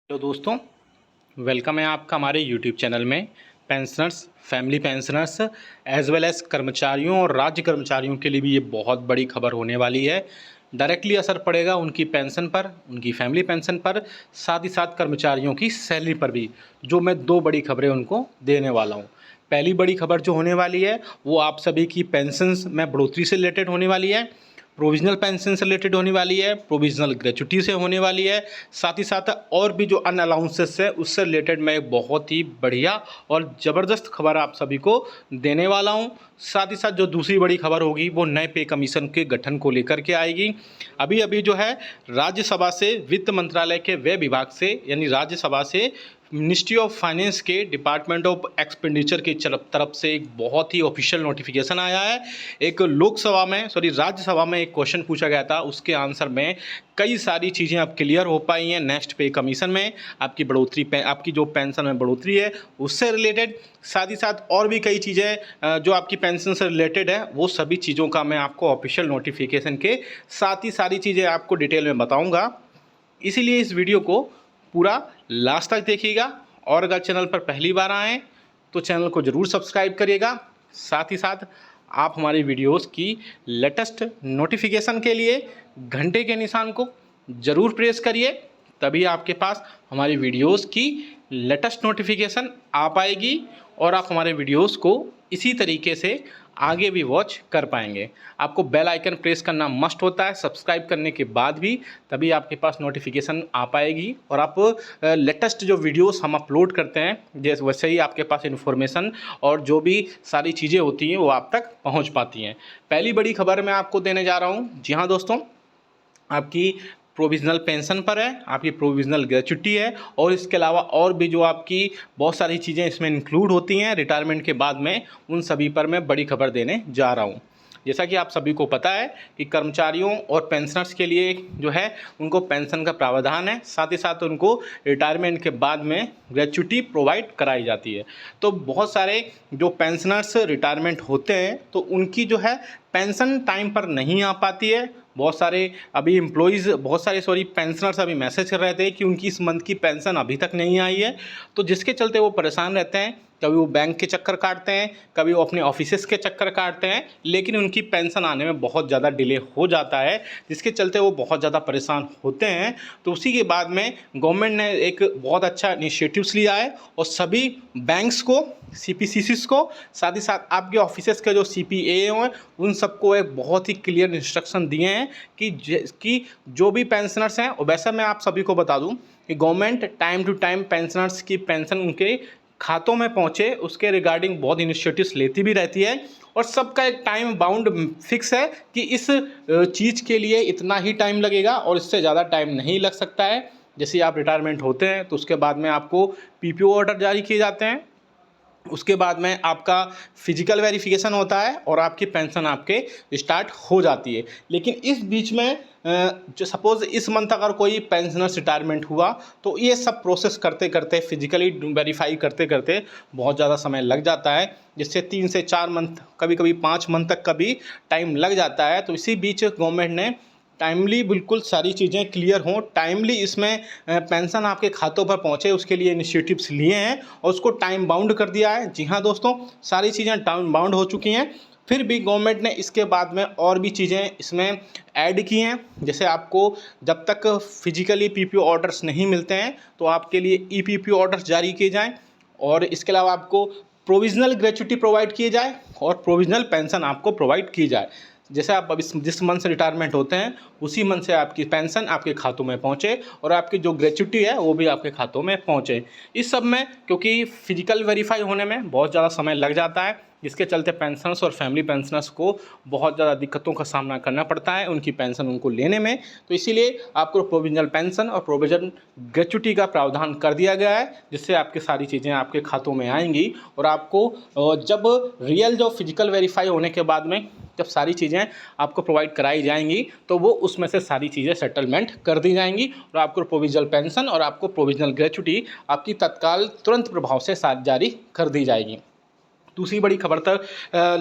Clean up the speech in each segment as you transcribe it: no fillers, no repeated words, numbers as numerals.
Hello दोस्तों, welcome है आपका हमारे यूट्यूब चैनल में। Pensioners, family pensioners as well as कर्मचारियों और राज्य कर्मचारियों के लिए भी ये बहुत बड़ी खबर होने वाली है। डायरेक्टली असर पड़ेगा उनकी पेंशन पर, उनकी फैमिली पेंशन पर, साथ ही साथ कर्मचारियों की सैलरी पर भी। जो मैं दो बड़ी खबरें उनको देने वाला हूँ। पहली बड़ी खबर जो होने वाली है वो आप सभी की पेंशन्स में बढ़ोतरी से रिलेटेड होने वाली है, प्रोविजनल पेंशन से रिलेटेड होने वाली है, प्रोविजनल ग्रेच्युटी से होने वाली है। साथ ही साथ और भी जो अन अलाउंसेस है उससे रिलेटेड मैं एक बहुत ही बढ़िया और ज़बरदस्त खबर आप सभी को देने वाला हूं। साथ ही साथ जो दूसरी बड़ी खबर होगी वो नए पे कमीशन के गठन को लेकर के आएगी। अभी अभी जो है राज्यसभा से, वित्त मंत्रालय के व्यय विभाग से, यानी राज्यसभा से मिनिस्ट्री ऑफ फाइनेंस के डिपार्टमेंट ऑफ एक्सपेंडिचर की तरफ से एक बहुत ही ऑफिशियल नोटिफिकेशन आया है। एक लोकसभा में, सॉरी राज्यसभा में एक क्वेश्चन पूछा गया था, उसके आंसर में कई सारी चीज़ें अब क्लियर हो पाई हैं। नेक्स्ट पे कमीशन में आपकी बढ़ोतरी, आपकी जो पेंशन में बढ़ोतरी है उससे रिलेटेड, साथ ही साथ और भी कई चीज़ें जो आपकी पेंशन से रिलेटेड है, वो सभी चीज़ों का मैं आपको ऑफिशियल नोटिफिकेशन के साथ ही सारी चीज़ें आपको डिटेल में बताऊँगा। इसीलिए इस वीडियो को पूरा लास्ट तक देखिएगा, और अगर चैनल पर पहली बार आएँ तो चैनल को ज़रूर सब्सक्राइब करिएगा। साथ ही साथ आप हमारी वीडियोस की लेटेस्ट नोटिफिकेशन के लिए घंटे के निशान को ज़रूर प्रेस करिए, तभी आपके पास हमारी वीडियोस की लेटेस्ट नोटिफिकेशन आ पाएगी और आप हमारे वीडियोस को इसी तरीके से आगे भी वॉच कर पाएंगे। आपको बेल आइकन प्रेस करना मस्ट होता है सब्सक्राइब करने के बाद भी, तभी आपके पास नोटिफिकेशन आ पाएगी और आप लेटेस्ट जो वीडियोस हम अपलोड करते हैं जैसे वैसे ही आपके पास इन्फॉर्मेशन और जो भी सारी चीज़ें होती हैं वो आप तक पहुंच पाती हैं। पहली बड़ी खबर मैं आपको देने जा रहा हूं। जी हाँ दोस्तों, आपकी प्रोविज़नल पेंशन पर है, आपकी प्रोविज़नल ग्रेच्युटी है, और इसके अलावा और भी जो आपकी बहुत सारी चीज़ें इसमें इंक्लूड होती हैं रिटायरमेंट के बाद में, उन सभी पर मैं बड़ी खबर देने जा रहा हूँ। जैसा कि आप सभी को पता है कि कर्मचारियों और पेंशनर्स के लिए जो है उनको पेंशन का प्रावधान है, साथ ही साथ उनको रिटायरमेंट के बाद में ग्रेच्युटी प्रोवाइड कराई जाती है। तो बहुत सारे जो पेंशनर्स रिटायरमेंट होते हैं तो उनकी जो है पेंशन टाइम पर नहीं आ पाती है। बहुत सारे अभी एम्प्लॉइज़, बहुत सारे सॉरी पेंशनर्स अभी मैसेज कर रहे थे कि उनकी इस मंथ की पेंशन अभी तक नहीं आई है, तो जिसके चलते वो परेशान रहते हैं। कभी वो बैंक के चक्कर काटते हैं, कभी वो अपने ऑफिसेस के चक्कर काटते हैं, लेकिन उनकी पेंशन आने में बहुत ज़्यादा डिले हो जाता है, जिसके चलते वो बहुत ज़्यादा परेशान होते हैं। तो उसी के बाद में गवर्नमेंट ने एक बहुत अच्छा इनिशिएटिव्स लिया है और सभी बैंक्स को, सीपीसीसीस को, साथ ही साथ आपके ऑफिसेस के जो सीपीए हैं उन सबको एक बहुत ही क्लियर इंस्ट्रक्शन दिए हैं कि जो भी पेंशनर्स हैं, और वैसे मैं आप सभी को बता दूं कि government time to time pensioners की पेंशन उनके खातों में पहुंचे उसके रिगार्डिंग बहुत इनिशिएटिव्स लेती भी रहती है, और सबका एक टाइम बाउंड फिक्स है कि इस चीज़ के लिए इतना ही टाइम लगेगा और इससे ज़्यादा टाइम नहीं लग सकता है। जैसे आप रिटायरमेंट होते हैं तो उसके बाद में आपको पीपीओ ऑर्डर जारी किए जाते हैं, उसके बाद में आपका फिजिकल वेरिफिकेशन होता है और आपकी पेंशन आपके स्टार्ट हो जाती है। लेकिन इस बीच में जो सपोज़ इस मंथ अगर कोई पेंशनर्स रिटायरमेंट हुआ तो ये सब प्रोसेस करते करते, फिजिकली वेरीफाई करते करते बहुत ज़्यादा समय लग जाता है, जिससे 3 से 4 मंथ, कभी कभी 5 मंथ तक का भी टाइम लग जाता है। तो इसी बीच गवर्नमेंट ने टाइमली बिल्कुल सारी चीज़ें क्लियर हों, टाइमली इसमें पेंशन आपके खातों पर पहुंचे, उसके लिए इनिशिएटिव्स लिए हैं और उसको टाइम बाउंड कर दिया है। जी हाँ दोस्तों, सारी चीज़ें टाइम बाउंड हो चुकी हैं। फिर भी गवर्नमेंट ने इसके बाद में और भी चीज़ें इसमें ऐड की हैं। जैसे आपको जब तक फिजिकली पीपीओ ऑर्डर्स नहीं मिलते हैं तो आपके लिए ईपीपीओ ऑर्डर्स जारी किए जाएँ, और इसके अलावा आपको प्रोविज़नल ग्रेच्युटी प्रोवाइड किए जाए और प्रोविज़नल पेंशन आपको प्रोवाइड की जाए। जैसे आप अब जिस मंथ से रिटायरमेंट होते हैं उसी मंथ से आपकी पेंशन आपके खातों में पहुंचे और आपकी जो ग्रेच्युटी है वो भी आपके खातों में पहुंचे। इस सब में क्योंकि फिजिकल वेरीफाई होने में बहुत ज़्यादा समय लग जाता है, जिसके चलते पेंशनर्स और फैमिली पेंशनर्स को बहुत ज़्यादा दिक्कतों का सामना करना पड़ता है उनकी पेंशन उनको लेने में। तो इसीलिए आपको प्रोविजनल पेंशन और प्रोविजन ग्रेच्युटी का प्रावधान कर दिया गया है, जिससे आपकी सारी चीज़ें आपके खातों में आएंगी और आपको जब रियल जो फिजिकल वेरीफाई होने के बाद में जब सारी चीज़ें आपको प्रोवाइड कराई जाएंगी तो वो उसमें से सारी चीज़ें सेटलमेंट कर दी जाएंगी और आपको प्रोविजनल पेंशन और आपको प्रोविजनल ग्रेच्युटी आपकी तत्काल तुरंत प्रभाव से साथ जारी कर दी जाएगी। दूसरी बड़ी खबर तक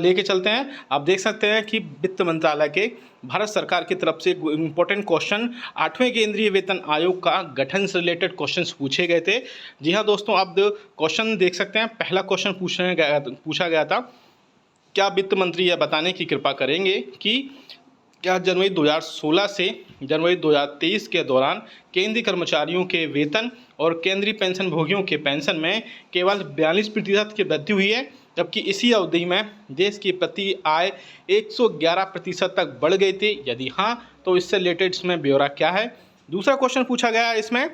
लेके चलते हैं। आप देख सकते हैं कि वित्त मंत्रालय के भारत सरकार की तरफ से इम्पोर्टेंट क्वेश्चन 8वें केंद्रीय वेतन आयोग का गठन से रिलेटेड क्वेश्चंस पूछे गए थे। जी हाँ दोस्तों, आप क्वेश्चन देख सकते हैं। पहला क्वेश्चन पूछा गया था, क्या वित्त मंत्री यह बताने की कृपा करेंगे कि क्या जनवरी 2016 से जनवरी 2023 के दौरान केंद्रीय कर्मचारियों के वेतन और केंद्रीय पेंशन भोगियों के पेंशन में केवल 42% की वृद्धि हुई है, जबकि इसी अवधि में देश की प्रति आय 111% तक बढ़ गई थी? यदि हाँ, तो इससे रिलेटेड इसमें ब्यौरा क्या है। दूसरा क्वेश्चन पूछा गया है इसमें,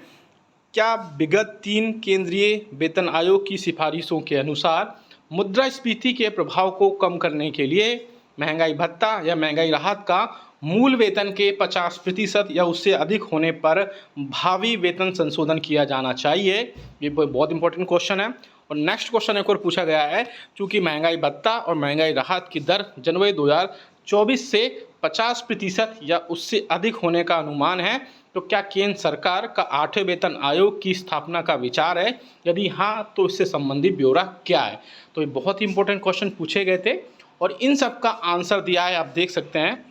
क्या विगत 3 केंद्रीय वेतन आयोग की सिफारिशों के अनुसार मुद्रास्फीति के प्रभाव को कम करने के लिए महंगाई भत्ता या महंगाई राहत का मूल वेतन के 50% या उससे अधिक होने पर भावी वेतन संशोधन किया जाना चाहिए? ये बहुत इंपॉर्टेंट क्वेश्चन है। और नेक्स्ट क्वेश्चन एक और पूछा गया है, चूँकि महंगाई भत्ता और महंगाई राहत की दर जनवरी 2024 से 50% या उससे अधिक होने का अनुमान है, तो क्या केंद्र सरकार का 8वें वेतन आयोग की स्थापना का विचार है? यदि हाँ, तो इससे संबंधित ब्यौरा क्या है? तो ये बहुत ही इंपॉर्टेंट क्वेश्चन पूछे गए थे और इन सब का आंसर दिया है, आप देख सकते हैं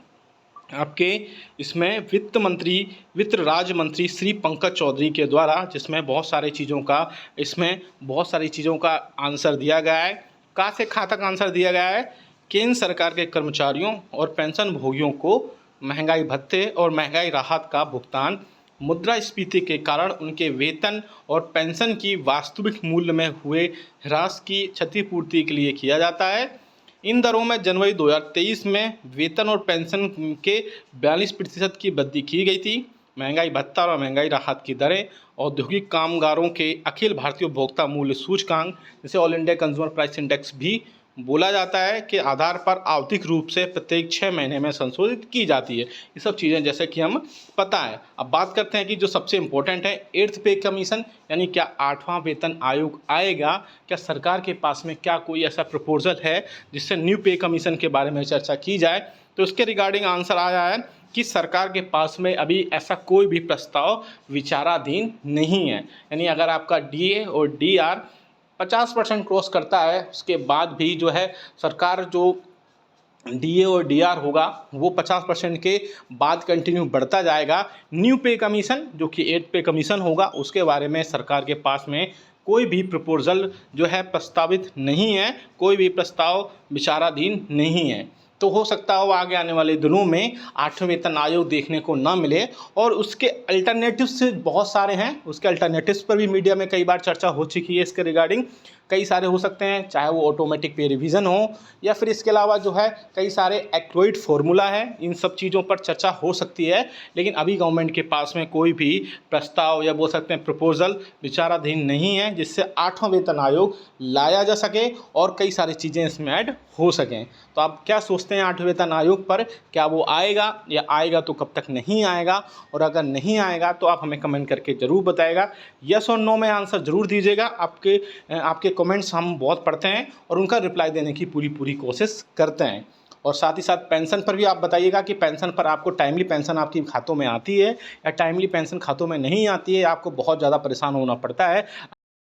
आपके इसमें वित्त राज्य मंत्री श्री पंकज चौधरी के द्वारा, जिसमें बहुत सारी चीज़ों का आंसर दिया गया है। कहाँ से कहाँ तक आंसर दिया गया है? केंद्र सरकार के कर्मचारियों और पेंशन भोगियों को महंगाई भत्ते और महंगाई राहत का भुगतान मुद्रास्फीति के कारण उनके वेतन और पेंशन की वास्तविक मूल्य में हुए ह्रास की क्षतिपूर्ति के लिए किया जाता है। इन दरों में जनवरी 2023 में वेतन और पेंशन के 42% की वृद्धि की गई थी। महंगाई भत्ता और महंगाई राहत की दरें औद्योगिक कामगारों के अखिल भारतीय उपभोक्ता मूल्य सूचकांक, जिसे all India consumer price index भी बोला जाता है, के आधार पर आवधिक रूप से प्रत्येक 6 महीने में संशोधित की जाती है। ये सब चीज़ें जैसे कि हम पता है। अब बात करते हैं कि जो सबसे इम्पोर्टेंट है 8th पे कमीशन, यानी क्या 8वां वेतन आयोग आएगा? क्या सरकार के पास में क्या कोई ऐसा प्रपोजल है जिससे न्यू पे कमीशन के बारे में चर्चा की जाए? तो इसके रिगार्डिंग आंसर आया है कि सरकार के पास में अभी ऐसा कोई भी प्रस्ताव विचाराधीन नहीं है। यानी अगर आपका DA और DR 50% क्रॉस करता है, उसके बाद भी जो है सरकार जो DA और DR होगा वो 50% के बाद कंटिन्यू बढ़ता जाएगा। न्यू पे कमीशन जो कि 8 पे कमीशन होगा, उसके बारे में सरकार के पास में कोई भी प्रपोजल जो है प्रस्तावित नहीं है, कोई भी प्रस्ताव विचाराधीन नहीं है। तो हो सकता है वो आगे आने वाले दिनों में 8वें वेतन आयोग देखने को ना मिले। और उसके अल्टरनेटिव्स बहुत सारे हैं, उसके अल्टरनेटिव्स पर भी मीडिया में कई बार चर्चा हो चुकी है। इसके रिगार्डिंग कई सारे हो सकते हैं, चाहे वो ऑटोमेटिक पे रिवीजन हो या फिर इसके अलावा जो है कई सारे एक्रोइड फार्मूला है, इन सब चीज़ों पर चर्चा हो सकती है। लेकिन अभी गवर्नमेंट के पास में कोई भी प्रस्ताव या बोल सकते हैं प्रपोजल विचाराधीन नहीं है जिससे 8वां वेतन आयोग लाया जा सके और कई सारी चीज़ें इसमें ऐड हो सकें। तो आप क्या सोचते हैं 8वें वेतन आयोग पर? क्या वो आएगा या आएगा तो कब तक नहीं आएगा? और अगर नहीं आएगा तो आप हमें कमेंट करके ज़रूर बताएगा। यस और नो में आंसर ज़रूर दीजिएगा। आपके कमेंट्स हम बहुत पढ़ते हैं और उनका रिप्लाई देने की पूरी कोशिश करते हैं। और साथ ही साथ पेंशन पर भी आप बताइएगा कि पेंशन पर आपको टाइमली पेंशन आपकी खातों में आती है या टाइमली पेंशन खातों में नहीं आती है, आपको बहुत ज़्यादा परेशान होना पड़ता है।